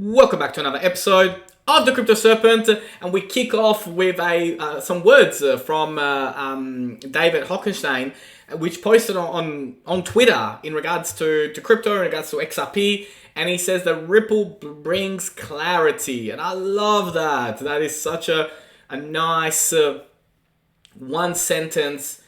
Welcome back to another episode of the Crypto Serpent, and we kick off with some words from David Hockenstein, which posted on Twitter in regards to crypto, in regards to XRP, and he says that Ripple brings clarity, and I love that. That is such a nice one sentence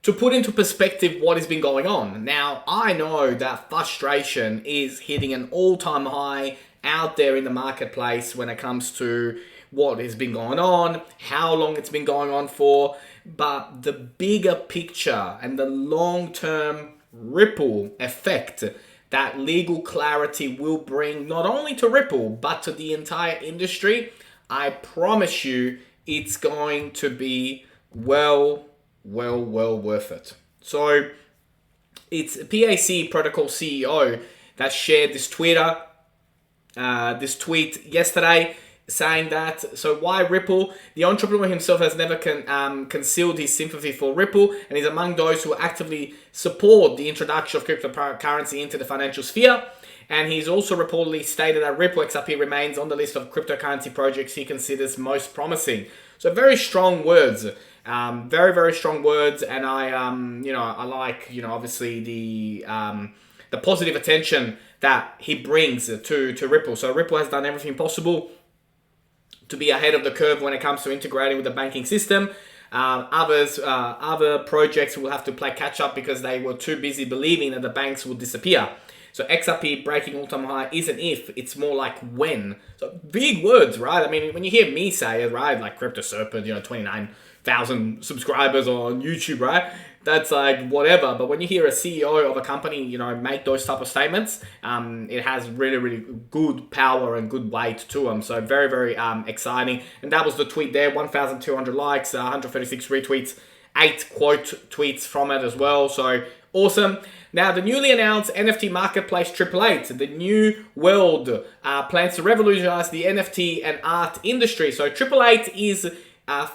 to put into perspective what has been going on. Now, I know that frustration is hitting an all-time high out there in the marketplace when it comes to what has been going on, how long it's been going on for, but the bigger picture and the long-term ripple effect that legal clarity will bring not only to Ripple, but to the entire industry, I promise you it's going to be well worth it. So it's PAC Protocol CEO that shared this tweet yesterday saying that, so why Ripple? The entrepreneur himself has never concealed his sympathy for Ripple, and is among those who actively support the introduction of cryptocurrency into the financial sphere. And he's also reportedly stated that Ripple XRP remains on the list of cryptocurrency projects he considers most promising. So very strong words, very strong words, and I like, obviously the positive attention that he brings to Ripple. So Ripple has done everything possible to be ahead of the curve when it comes to integrating with the banking system. Other projects will have to play catch up because they were too busy believing that the banks will disappear. So XRP breaking all-time high isn't if, it's more like when. So big words, right? I mean, when you hear me say it, right, like Crypto Serpent, 29,000 subscribers on YouTube, right? That's like whatever. But when you hear a CEO of a company, make those type of statements, it has really good power and good weight to them. So very exciting. And that was the tweet there. 1,200 likes, 136 retweets, 8 quote tweets from it as well. So awesome. Now, the newly announced NFT marketplace 888, the new world, plans to revolutionize the NFT and art industry. So 888 is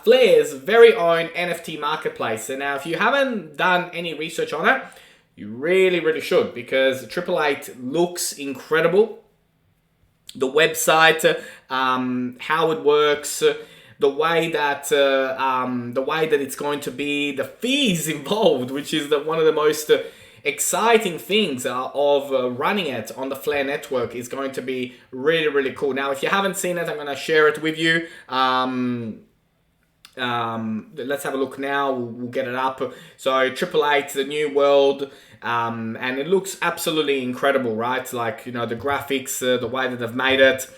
Flare's very own NFT marketplace. And now, if you haven't done any research on it, you really should, because 888 looks incredible. The website, how it works, the way that it's going to be, the fees involved, which is one of the most exciting things of running it on the Flare network, is going to be really cool. Now, if you haven't seen it, I'm going to share it with you. Let's have a look now. We'll get it up. So 888, the new world, and it looks absolutely incredible, right? Like, the graphics, the way that they've made it.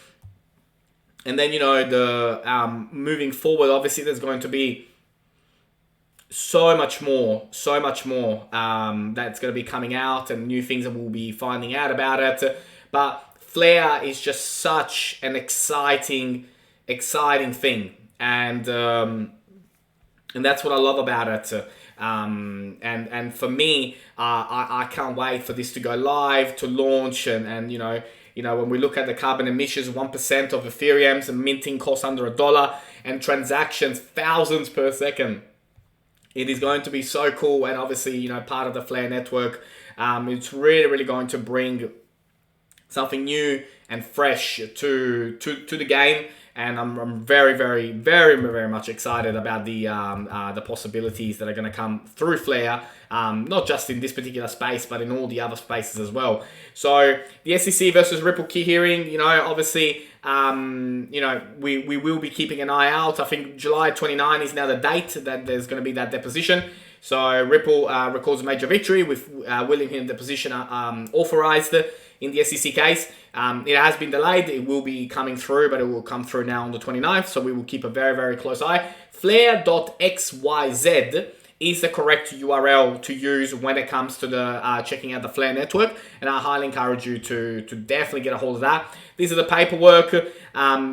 And then, the moving forward, obviously there's going to be so much more that's going to be coming out, and new things that we'll be finding out about it. But Flare is just such an exciting thing. And that's what I love about it. And for me, I can't wait for this to go live, to launch, and when we look at the carbon emissions, 1% of Ethereum's minting costs under $1, and transactions thousands per second. It is going to be so cool, and obviously, part of the Flare network. It's really going to bring something new and fresh to the game. And I'm very much excited about the possibilities that are going to come through Flare, not just in this particular space, but in all the other spaces as well. So the SEC versus Ripple key hearing, obviously, we will be keeping an eye out. I think July 29 is now the date that there's going to be that deposition. So Ripple records a major victory with willing him deposition authorized in the SEC case. It has been delayed. It will be coming through, but it will come through now on the 29th. So we will keep a very close eye. Flare.xyz is the correct URL to use when it comes to the checking out the Flare network. And I highly encourage you to definitely get a hold of that. These are the paperwork.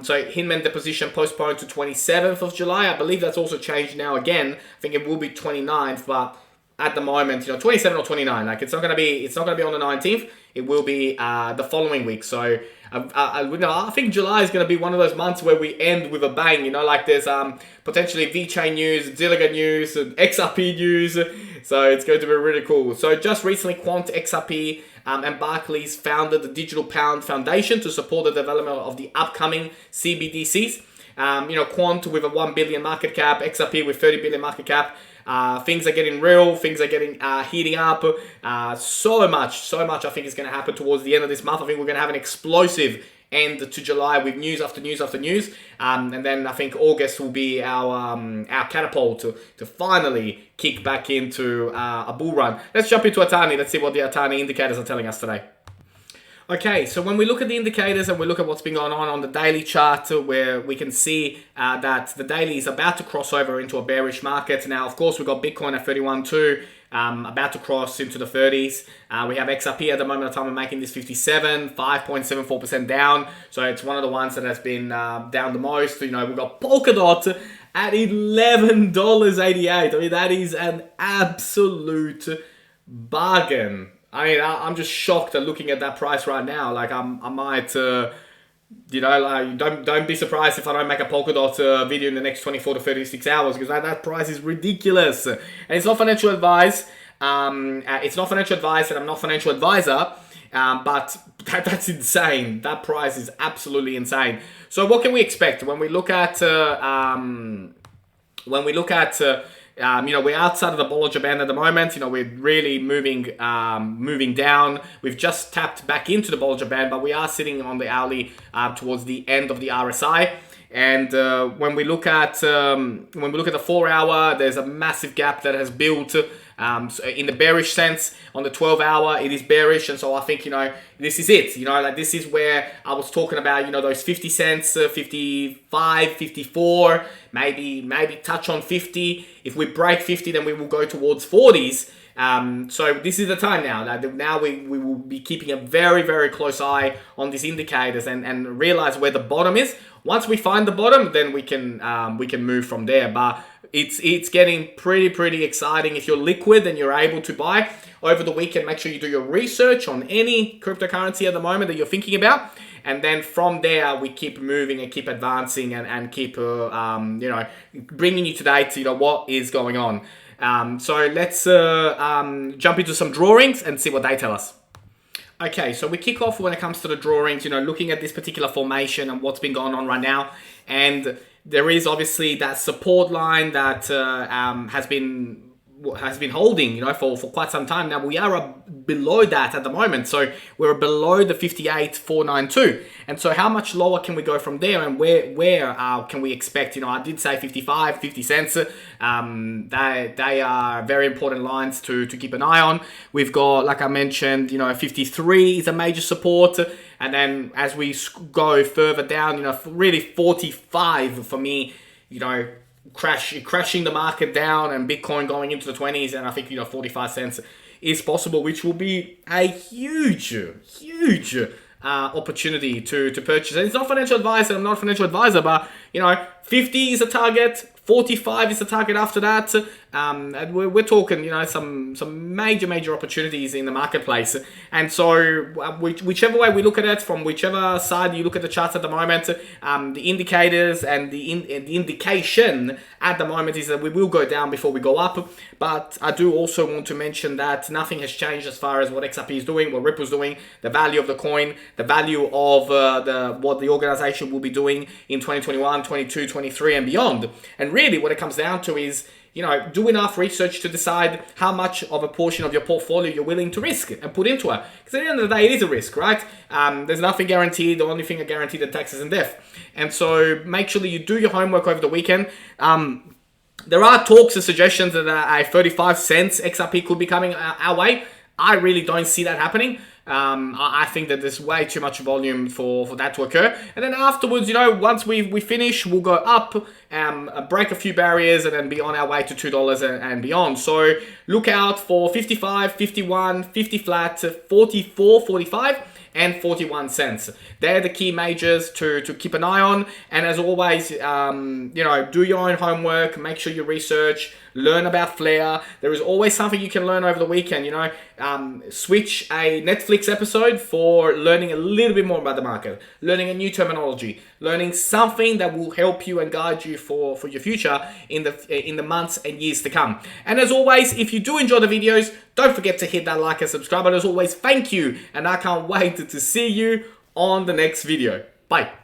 So Hinman deposition postponed to 27th of July. I believe that's also changed now again. I think it will be 29th, but at the moment, 27 or 29. Like, it's not gonna be on the 19th. It will be the following week. So I think July is gonna be one of those months where we end with a bang. Like there's potentially VeChain news, Zilliqa news, and XRP news. So it's going to be really cool. So just recently, Quant XRP and Barclays founded the Digital Pound Foundation to support the development of the upcoming CBDCs. Quant with a 1 billion market cap, XRP with 30 billion market cap. Things are getting real, things are getting heating up. So much I think is going to happen towards the end of this month. I think we're going to have an explosive end to July with news after news after news. And then I think August will be our catapult to finally kick back into a bull run. Let's jump into Atani. Let's see what the Atani indicators are telling us today. Okay, so when we look at the indicators and we look at what's been going on the daily chart, where we can see that the daily is about to cross over into a bearish market. Now, of course, we've got Bitcoin at 31.2, about to cross into the 30s. We have XRP at the moment of time of making this 57, 5.74% down. So it's one of the ones that has been down the most. We've got Polkadot at $11.88. I mean, that is an absolute bargain. I mean, I'm just shocked at looking at that price right now. Like, I might, don't be surprised if I don't make a Polkadot video in the next 24 to 36 hours, because that price is ridiculous. And it's not financial advice. It's not financial advice, and I'm not a financial advisor. But that's insane. That price is absolutely insane. So what can we expect when we look at we're outside of the Bollinger Band at the moment. We're really moving down. We've just tapped back into the Bollinger Band, but we are sitting on the hourly towards the end of the RSI. And when we look at the 4 hour, there's a massive gap that has built. So in the bearish sense, on the 12 hour, it is bearish. And so I think, this is it. This is where I was talking about, those 50 cents, 55, 54, maybe touch on 50. If we break 50, then we will go towards 40s. So this is the time now. Now we will be keeping a very, very close eye on these indicators and realize where the bottom is. Once we find the bottom, then we can move from there. But it's getting pretty exciting. If you're liquid and you're able to buy over the weekend, make sure you do your research on any cryptocurrency at the moment that you're thinking about. And then from there, we keep moving and keep advancing and keep, bringing you to date, what is going on. So let's jump into some drawings and see what they tell us. Okay, so we kick off when it comes to the drawings, looking at this particular formation and what's been going on right now. And there is obviously that support line that has been holding, for quite some time now. We are below that at the moment, so we're below the 58,492. And so how much lower can we go from there, and where can we expect? I did say 55, 50 cents. They are very important lines to keep an eye on. We've got, like I mentioned, 53 is a major support. And then as we go further down, really 45 for me, crashing the market down and Bitcoin going into the 20s, and I think 45 cents is possible, which will be a huge opportunity to purchase. And it's not financial advice, and I'm not a financial advisor, but 50 is a target, 45 is the target after that. And we're talking, some major opportunities in the marketplace. And so whichever way we look at it, from whichever side you look at the charts at the moment, the indicators and the indication at the moment is that we will go down before we go up. But I do also want to mention that nothing has changed as far as what XRP is doing, what Ripple's doing, the value of the coin, the value of what the organization will be doing in 2021, 22, 23 and beyond. And really what it comes down to is, do enough research to decide how much of a portion of your portfolio you're willing to risk and put into it. Because at the end of the day, it is a risk, right? There's nothing guaranteed. The only thing guaranteed is taxes and death. And so make sure that you do your homework over the weekend. There are talks and suggestions that a 35 cents XRP could be coming our way. I really don't see that happening. I think that there's way too much volume for that to occur. And then afterwards, once we finish, we'll go up, break a few barriers, and then be on our way to $2 and beyond. So look out for 55, 51, 50 flat, 44, 45. and 41 cents. They're the key majors to keep an eye on. And as always, you know, do your own homework, make sure you research, learn about Flare. There is always something you can learn over the weekend, you know. Switch a Netflix episode for learning a little bit more about the market, learning a new terminology, learning something that will help you and guide you for your future in the months and years to come. And as always, if you do enjoy the videos, don't forget to hit that like and subscribe. And as always, thank you, and I can't wait to see you on the next video. Bye.